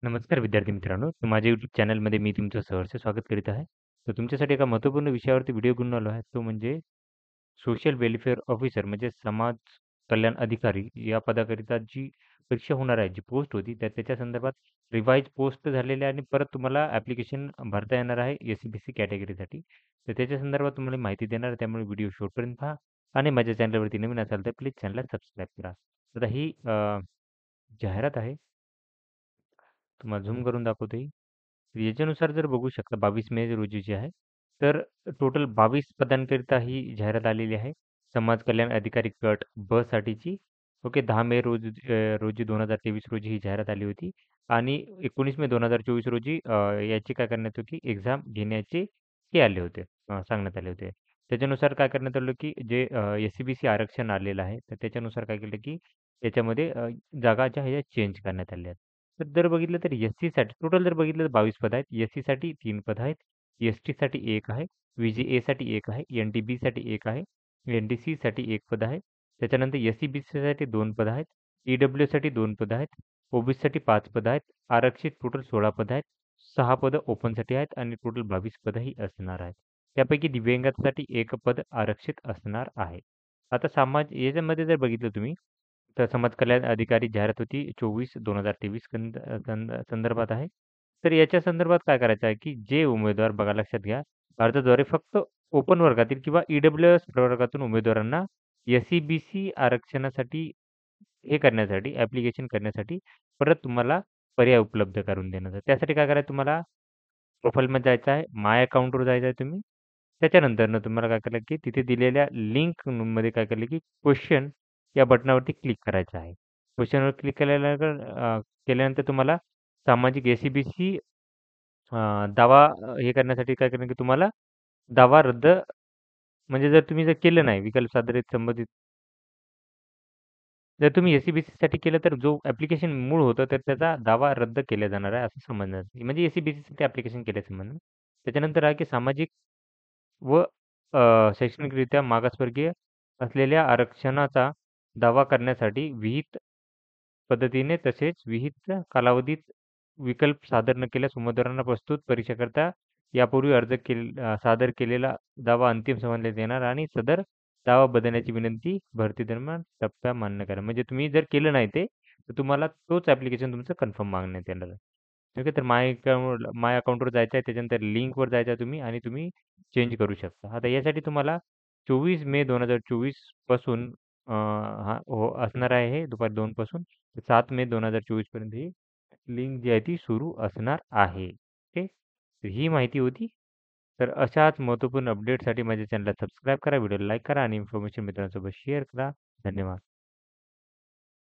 नमस्कार विद्यार्थी मित्रांनो. तर माझ्या YouTube चॅनलमध्ये मी तुमचं सहर्ष स्वागत करीत आहे. तर तुमच्यासाठी एका महत्त्वपूर्ण विषयावरती व्हिडिओ घेऊन आलो आहे. तो म्हणजे सोशल वेलफेअर ऑफिसर म्हणजे समाज कल्याण अधिकारी या पदाकरिता जी परीक्षा होणार आहे, जी पोस्ट होती त्याच्या संदर्भात रिवाईज पोस्ट झालेली आहे आणि परत तुम्हाला ॲप्लिकेशन भरता येणार आहे एस-सी-बी-सी कॅटेगरीसाठी. तर त्याच्या संदर्भात तुम्हाला माहिती देणार आहे. त्यामुळे व्हिडिओ शेवटपर्यंत पहा आणि माझ्या चॅनलवरती नवीन असाल तर प्लीज चॅनलला सबस्क्राईब करा. आता ही जाहिरात आहे. तुम्हाला झूम करून दाखवतो ही. याच्यानुसार जर बघू शकता 22 मे रोजीची आहे. तर टोटल 22 पदांकरिता ही जाहिरात आलेली आहे. समाज कल्याण अधिकारी गट ब साठीची. ओके 10 मे रोजी 2023 रोजी ही जाहिरात आली होती आणि 19 मे 2024 रोजी याची काय करण्यात होती एक्झाम घेण्याचे हे आले होते सांगण्यात आले होते. त्याच्यानुसार काय करण्यात आलं, की जे एस-सी-बी-सी आरक्षण आलेलं आहे, तर त्याच्यानुसार काय केलं, की त्याच्यामध्ये जागा ज्या ह्या चेंज करण्यात आल्या आहेत. तर जर बघितलं तर एस-सीसाठी टोटल जर बघितलं तर 22 पद आहेत. एस-सीसाठी 3 पद आहेत. एस-टीसाठी 1 आहे. व्ही-जी-एसाठी 1 आहे. एन-डी-बीसाठी 1 आहे. एन-डी-सीसाठी 1 पद आहे. त्याच्यानंतर एस-सी-बी-सीसाठी 2 पद आहेत. ई-डब्ल्यूसाठी 2 पद आहेत. ओ-बी-सीसाठी 5 पद आहेत. आरक्षित टोटल 16 पद आहेत. 6 पदं ओपनसाठी आहेत आणि टोटल 22 पदंही असणार आहेत. त्यापैकी दिव्यांगांसाठी 1 पद आरक्षित असणार आहे. आता याच्यामध्ये जर बघितलं तुम्ही तर समाज कल्याण अधिकारी जाहिरात होती 24/2023 संदर्भात आहे. तर याच्या संदर्भात काय करायचं आहे, की जे उमेदवार बघा लक्षात घ्या, अर्जाद्वारे फक्त ओपन वर्गातील किंवा ई-डब्ल्यू-एस प्रवर्गातून उमेदवारांना एस-सी-बी-सी आरक्षणासाठी हे करण्यासाठी ॲप्लिकेशन करण्यासाठी परत तुम्हाला पर्याय उपलब्ध करून देण्यात आहे. त्यासाठी काय करायचं तुम्हाला प्रोफाईलमध्ये जायचं आहे. माय अकाउंटवर जायचं आहे तुम्ही. त्याच्यानंतरनं तुम्हाला काय करायला, की तिथे दिलेल्या लिंकमध्ये काय केलं, की क्वेशन या बटनावरती क्लिक करायचं आहे. क्वेश्चनवर क्लिक केल्यानंतर तुम्हाला सामाजिक एस-सी-बी-सी दावा हे करण्यासाठी काय करणं, की तुम्हाला दावा रद्द म्हणजे जर तुम्ही केलं नाही विकल्प सादरीत संबंधित जर तुम्ही एस-सी-बी-सीसाठी केलं तर जो ॲप्लिकेशन मूळ होतं तर त्याचा दावा रद्द केला जाणार आहे असं समजणार. म्हणजे एस-सी-बी-सीसाठी ॲप्लिकेशन केल्याचं म्हणणं. त्याच्यानंतर आहे, की सामाजिक व शैक्षणिकरित्या मागासवर्गीय असलेल्या आरक्षणाचा दावा करण्यासाठी विहित पद्धतीने तसेच विहित कालावधीत विकल्प सादर न केल्यास उमेदवारांना प्रस्तुत परीक्षेकरिता यापूर्वी सादर केलेला दावा अंतिम समजण्यात येणार आणि सदर दावा बदलण्याची विनंती भरती दरम्यान टप्प्या मान्य करा. म्हणजे तुम्ही जर केलं नाही ते, तर तुम्हाला तोच ॲप्लिकेशन तुमचं कन्फर्म मागण्यात येणार आहे. ठीक आहे. तर माय अकाउंटवर जायचं आहे. त्याच्यानंतर लिंकवर जायचं आहे तुम्ही आणि तुम्ही चेंज करू शकता. आता यासाठी तुम्हाला 24 मे 2024 पासून हां, हो असणार आहे हे दुपारी 2 पासून 7 मे 2024 पर्यंत ही लिंक जी आहे ती सुरू असणार आहे. ओके. तर ही माहिती होती. तर अशाच महत्त्वपूर्ण अपडेटसाठी माझ्या चॅनलला सबस्क्राईब करा, व्हिडिओला लाईक करा आणि इन्फॉर्मेशन मित्रांसोबत शेअर करा. धन्यवाद.